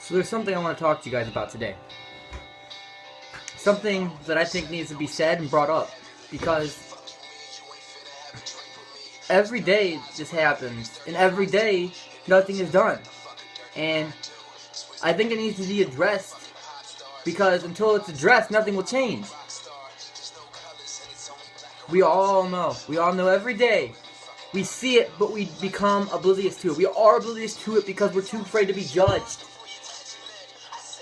So there's something I want to talk to you guys about today. Something that I think needs to be said and brought up. Because every day this happens. And every day nothing is done. And I think it needs to be addressed. Because until it's addressed, nothing will change. We all know. We all know every day. We see it, but we become oblivious to it. We are oblivious to it because we're too afraid to be judged.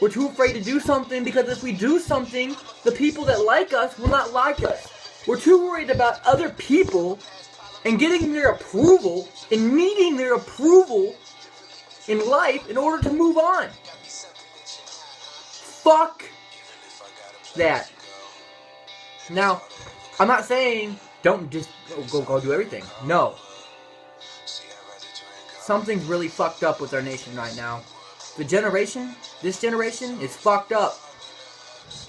We're too afraid to do something because if we do something, the people that like us will not like us. We're too worried about other people and getting their approval and needing their approval in life in order to move on. Fuck that. Now, I'm not saying don't just go do everything. No. Something's really fucked up with our nation right now. This generation is fucked up.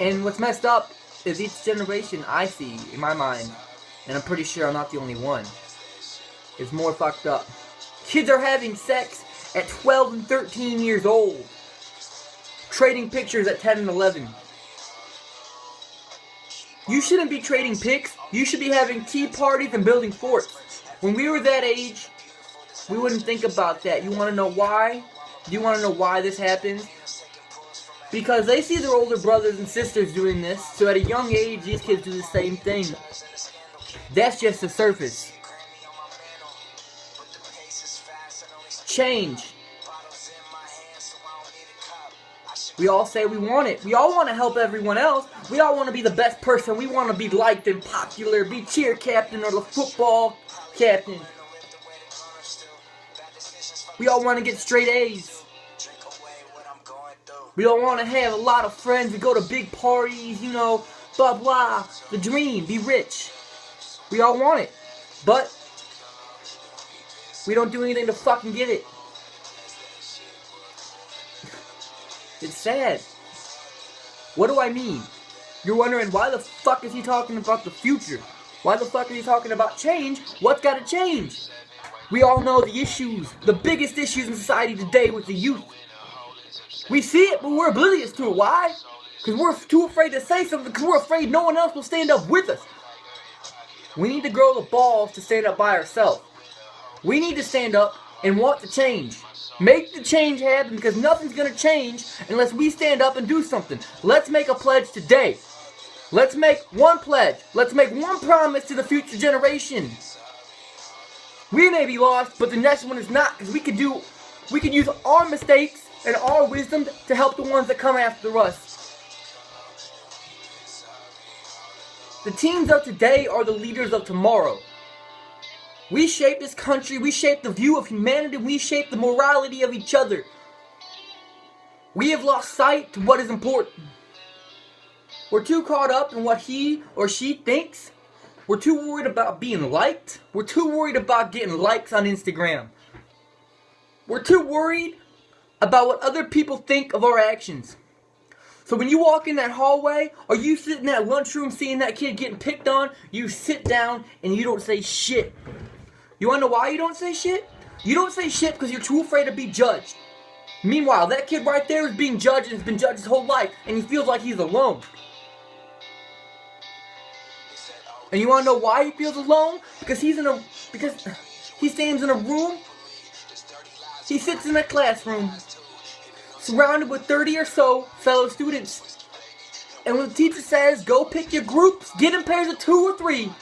And what's messed up is each generation I see in my mind, and I'm pretty sure I'm not the only one, is more fucked up. Kids are having sex at 12 and 13 years old. Trading pictures at 10 and 11. You shouldn't be trading pics. You should be having tea parties and building forts. When we were that age, we wouldn't think about that. You want to know why? Do you want to know why this happens? Because they see their older brothers and sisters doing this, so at a young age, these kids do the same thing. That's just the surface. Change. We all say we want it. We all want to help everyone else. We all want to be the best person. We want to be liked and popular, be cheer captain or the football captain. We all want to get straight A's. We all want to have a lot of friends. We go to big parties, you know, blah blah. The dream, be rich. We all want it. But we don't do anything to fucking get it. It's sad. What do I mean? You're wondering, why the fuck is he talking about the future? Why the fuck is he talking about change? What's got to change? We all know the issues, the biggest issues in society today with the youth. We see it, but we're oblivious to it. Why? Because we're too afraid to say something, because we're afraid no one else will stand up with us. We need to grow the balls to stand up by ourselves. We need to stand up and want to change. Make the change happen, because nothing's going to change unless we stand up and do something. Let's make a pledge today. Let's make one pledge. Let's make one promise to the future generation. We may be lost, but the next one is not, because we could use our mistakes and our wisdom to help the ones that come after us. The teens of today are the leaders of tomorrow. We shape this country, we shape the view of humanity, we shape the morality of each other. We have lost sight to what is important. We're too caught up in what he or she thinks. We're too worried about being liked. We're too worried about getting likes on Instagram. We're too worried about what other people think of our actions. So when you walk in that hallway, or you sit in that lunchroom seeing that kid getting picked on, you sit down and you don't say shit. You wanna know why you don't say shit? You don't say shit because you're too afraid to be judged. Meanwhile, that kid right there is being judged and has been judged his whole life, and he feels like he's alone. And you wanna know why he feels alone? Because he stands in a room. He sits in a classroom, surrounded with 30 or so fellow students. And when the teacher says, go pick your groups, get in pairs of 2 or 3,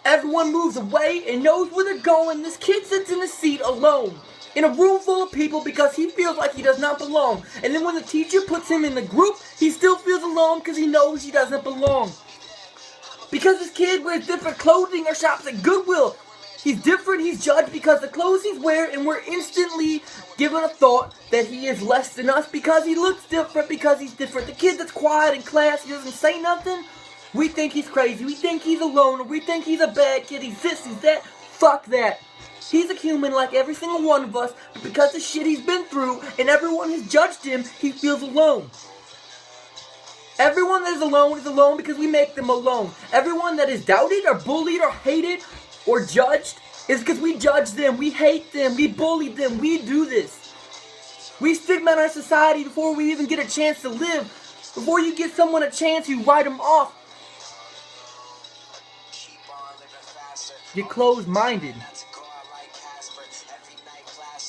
everyone moves away and knows where they're going. This kid sits in a seat alone, in a room full of people, because he feels like he does not belong. And then when the teacher puts him in the group, he still feels alone because he knows he doesn't belong. Because this kid wears different clothing or shops at Goodwill. He's different, he's judged because the clothes he's wearing, and we're instantly given a thought that he is less than us because he looks different, because he's different. The kid that's quiet in class, he doesn't say nothing, we think he's crazy, we think he's alone, or we think he's a bad kid, he's this, he's that. Fuck that. He's a human like every single one of us, but because of the shit he's been through, and everyone has judged him, he feels alone. Everyone that is alone because we make them alone. Everyone that is doubted or bullied or hated or judged is because we judge them, we hate them, we bully them, we do this. We stigmatize society before we even get a chance to live. Before you give someone a chance, you write them off. You're closed-minded.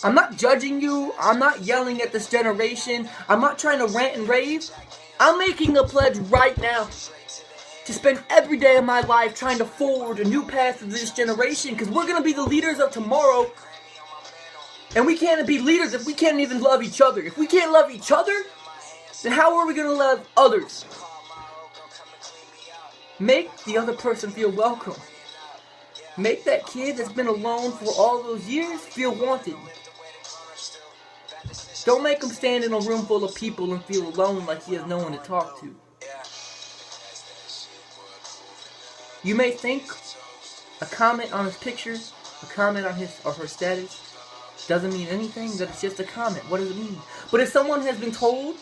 I'm not judging you. I'm not yelling at this generation. I'm not trying to rant and rave. I'm making a pledge right now to spend every day of my life trying to forward a new path for this generation, because we're going to be the leaders of tomorrow. And we can't be leaders if we can't even love each other. If we can't love each other, then how are we going to love others? Make the other person feel welcome. Make that kid that's been alone for all those years feel wanted. Don't make him stand in a room full of people and feel alone like he has no one to talk to. You may think a comment on his picture, a comment on his or her status, doesn't mean anything, that it's just a comment. What does it mean? But if someone has been told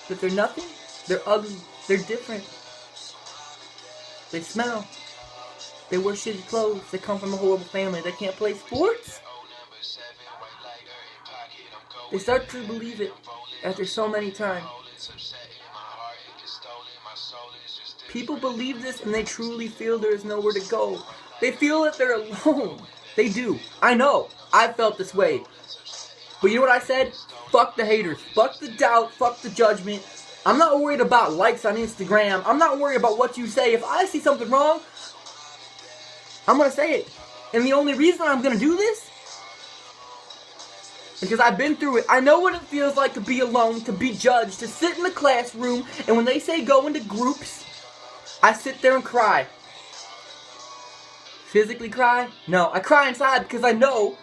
that they're nothing, they're ugly, they're different, they smell, they wear shitty clothes, they come from a horrible family, they can't play sports, they start to believe it after so many times. People believe this and they truly feel there is nowhere to go. They feel that they're alone. They do. I know. I felt this way. But you know what I said? Fuck the haters. Fuck the doubt. Fuck the judgment. I'm not worried about likes on Instagram. I'm not worried about what you say. If I see something wrong, I'm going to say it. And the only reason I'm going to do this, because I've been through it. I know what it feels like to be alone, to be judged, to sit in the classroom, and when they say go into groups, I sit there and cry. Physically cry? No, I cry inside because I know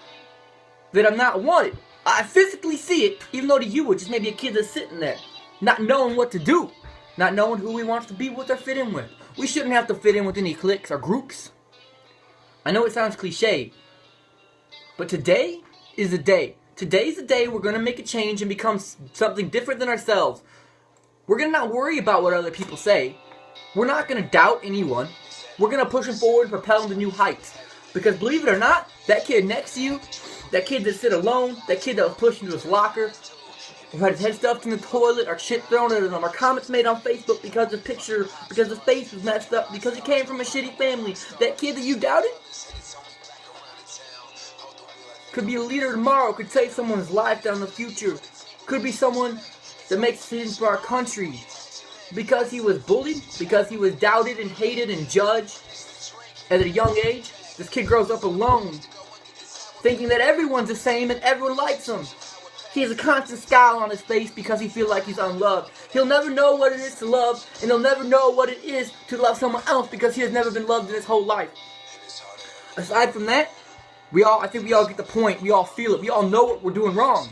that I'm not wanted. I physically see it, even though to you it's just maybe a kid that's sitting there, not knowing what to do, not knowing who he wants to be with or fit in with. We shouldn't have to fit in with any cliques or groups. I know it sounds cliche, but today is the day. Today's the day we're going to make a change and become something different than ourselves. We're going to not worry about what other people say. We're not going to doubt anyone. We're going to push them forward and propel them to new heights. Because believe it or not, that kid next to you, that kid that sit alone, that kid that was pushed into his locker, who had his head stuffed in the toilet, or shit thrown at him, or comments made on Facebook because the picture, because his face was messed up, because he came from a shitty family, that kid that you doubted, could be a leader tomorrow, could save someone's life down the future, could be someone that makes decisions for our country. Because he was bullied, because he was doubted and hated and judged at a young age, this kid grows up alone, thinking that everyone's the same and everyone likes him. He has a constant scowl on his face because he feels like he's unloved. He'll never know what it is to love, and he'll never know what it is to love someone else because he has never been loved in his whole life. Aside from that, I think we all get the point. We all feel it. We all know what we're doing wrong.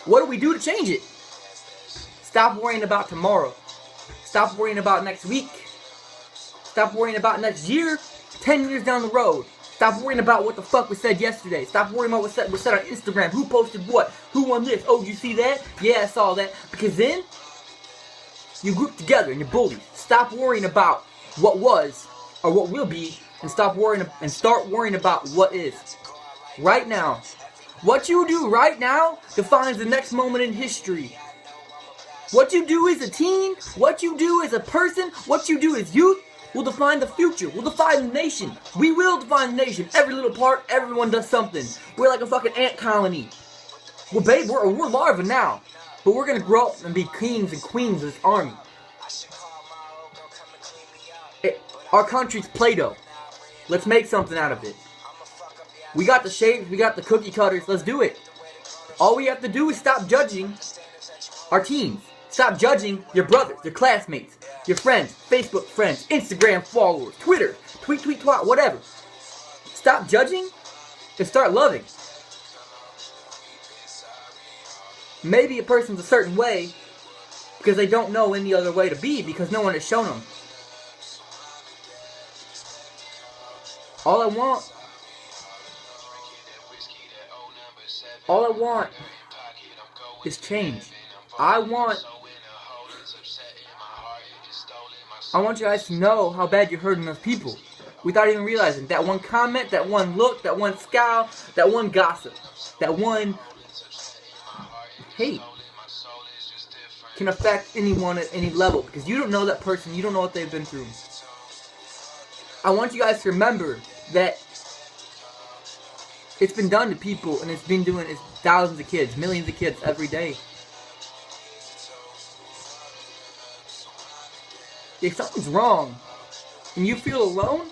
What do we do to change it? Stop worrying about tomorrow. Stop worrying about next week. Stop worrying about next year, 10 years down the road. Stop worrying about what the fuck was said yesterday. Stop worrying about what was said on Instagram. Who posted what? Who won this? Oh, did you see that? Yeah, I saw that. Because then, you group together and you're bullies. Stop worrying about what was or what will be, and start worrying about what is. Right now. What you do right now defines the next moment in history. What you do as a teen, what you do as a person, what you do as youth will define the future, will define the nation. We will define the nation. Every little part, everyone does something. We're like a fucking ant colony. We're larvae now, but we're gonna grow up and be kings and queens of this army. Our country's Play-Doh. Let's make something out of it. We got the shapes, we got the cookie cutters, let's do it. All we have to do is stop judging our teens. Stop judging your brothers, your classmates, your friends, Facebook friends, Instagram followers, Twitter, tweet, twat, whatever. Stop judging and start loving. Maybe a person's a certain way because they don't know any other way to be because no one has shown them. All I want is change. I want you guys to know how bad you're hurting those people without even realizing. That one comment, that one look, that one scowl, that one gossip, that one hate can affect anyone at any level, because you don't know that person, you don't know what they've been through. I want you guys to remember that it's been done to people, and it's been doing it to thousands of kids, millions of kids every day. If something's wrong and you feel alone,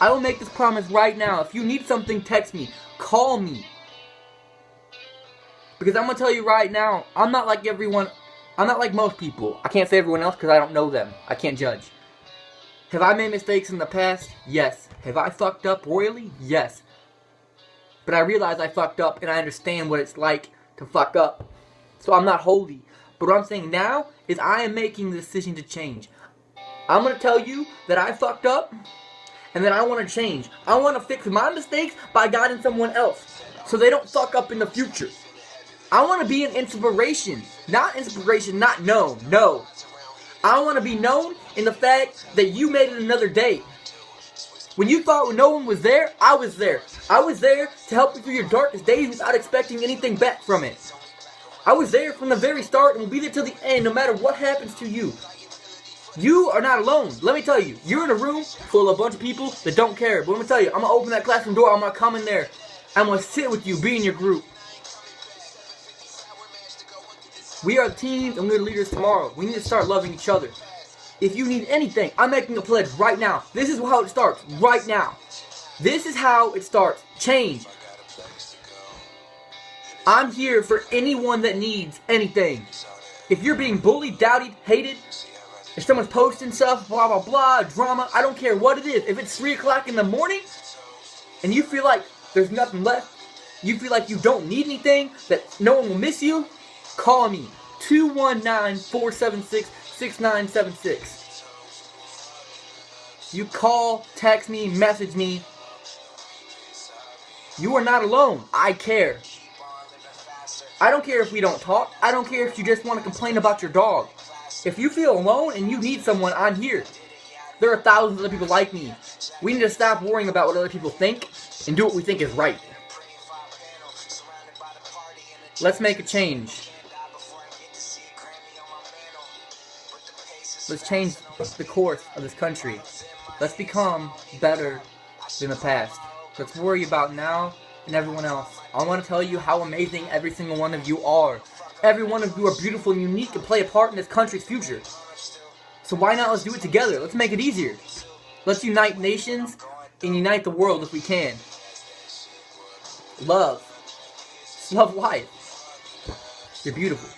I will make this promise right now. If you need something, text me, call me. Because I'm going to tell you right now, I'm not like everyone. I'm not like most people. I can't say everyone else because I don't know them. I can't judge. Have I made mistakes in the past? Yes. Have I fucked up royally? Yes. But I realize I fucked up and I understand what it's like to fuck up. So I'm not holy. But what I'm saying now is I am making the decision to change. I'm going to tell you that I fucked up and that I want to change. I want to fix my mistakes by guiding someone else so they don't fuck up in the future. I want to be an inspiration. Not inspiration, not known. No. I want to be known in the fact that you made it another day. When you thought no one was there, I was there. I was there to help you through your darkest days without expecting anything back from it. I was there from the very start and will be there till the end no matter what happens to you. You are not alone. Let me tell you, you're in a room full of a bunch of people that don't care. But let me tell you, I'm going to open that classroom door. I'm going to come in there. I'm going to sit with you, be in your group. We are teens and we're leaders tomorrow. We need to start loving each other. If you need anything, I'm making a pledge right now. This is how it starts, right now. This is how it starts. Change. I'm here for anyone that needs anything. If you're being bullied, doubted, hated, if someone's posting stuff, blah, blah, blah, drama, I don't care what it is. If it's 3 o'clock in the morning and you feel like there's nothing left, you feel like you don't need anything, that no one will miss you, call me. 219-476-6976. You call, text me, message me. You are not alone. I care. I don't care if we don't talk. I don't care if you just want to complain about your dog. If you feel alone and you need someone, I'm here. There are thousands of other people like me. We need to stop worrying about what other people think and do what we think is right. Let's make a change. Let's change the course of this country. Let's become better than the past. Let's worry about now and everyone else. I want to tell you how amazing every single one of you are. Every one of you are beautiful and unique and play a part in this country's future. So why not let's do it together? Let's make it easier. Let's unite nations and unite the world if we can. Love. Love life. You're beautiful.